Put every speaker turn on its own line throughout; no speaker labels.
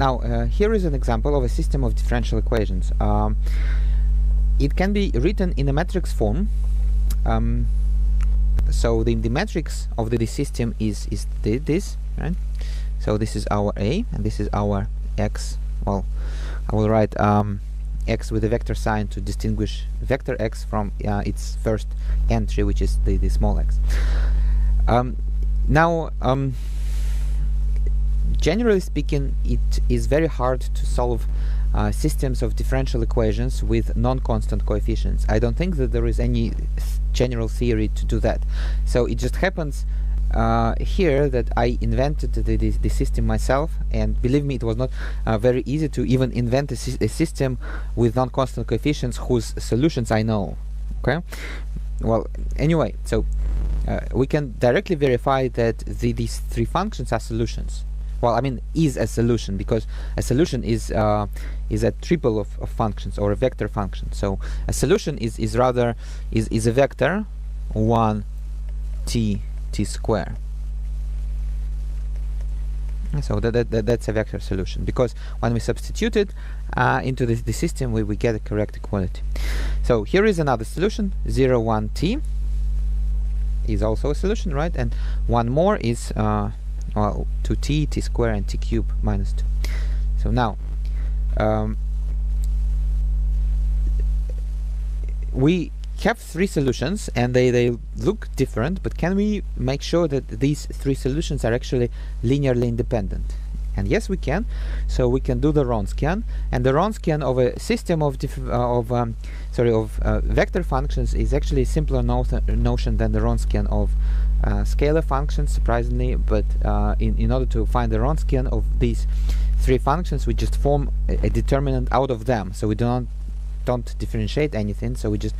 Now here is an example of a system of differential equations. It can be written in a matrix form. So the matrix of the system is this, right? So this is our A and this is our X. Well, I will write X with a vector sign to distinguish vector X from its first entry, which is the small x. Now, generally speaking, it is very hard to solve systems of differential equations with non-constant coefficients. I don't think that there is any general theory to do that. So it just happens here that I invented the system myself, and believe me, it was not very easy to even invent a system with non-constant coefficients whose solutions I know. Okay, well, anyway, so we can directly verify that these three functions are solutions. Well, I mean, is a solution, because a solution is a triple of functions, or a vector function. So a solution is rather a vector 1t square. So that's a vector solution, because when we substitute it into the system, we get a correct equality. So here is another solution. 0, 1t is also a solution, right? And one more is well, 2t, t square, and t cube minus 2. So now we have three solutions, and they look different, but can we make sure that these three solutions are actually linearly independent? And yes, we can. So we can do the Wronskian, and the Wronskian of a system of vector functions is actually a simpler notion than the Wronskian of scalar functions, surprisingly. But in order to find the Wronskian of these three functions, we just form a determinant out of them. So we don't differentiate anything. So we just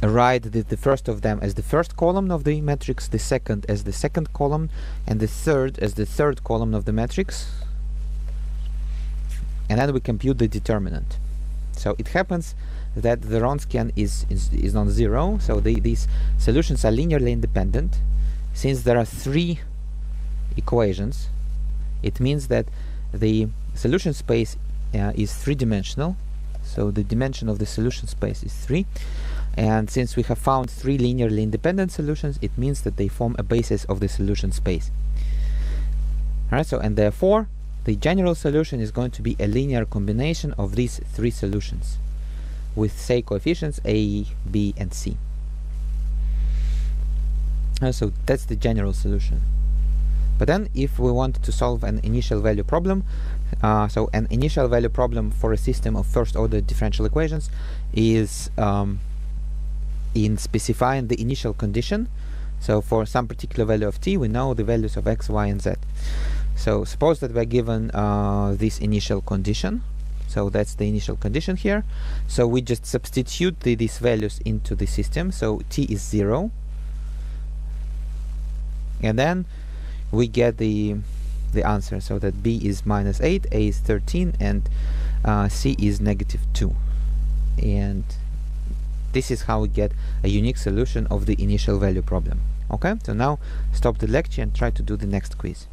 write the first of them as the first column of the matrix, the second as the second column, and the third as the third column of the matrix, and then we compute the determinant. So it happens that the Wronskian is non-zero, so these solutions are linearly independent. Since there are three equations, it means that the solution space is three-dimensional, so the dimension of the solution space is 3. And since we have found three linearly independent solutions, it means that they form a basis of the solution space. Alright, so and therefore the general solution is going to be a linear combination of these three solutions with, say, coefficients a, b, and c. So that's the general solution. But then if we want to solve an initial value problem, so an initial value problem for a system of first order differential equations is in specifying the initial condition. So for some particular value of t, we know the values of x, y, and z. So suppose that we're given this initial condition. So that's the initial condition here. So we just substitute these values into the system. So t is 0. And then we get the answer. So that b is -8, a is 13, and c is -2. And this is how we get a unique solution of the initial value problem. Okay, so now stop the lecture and try to do the next quiz.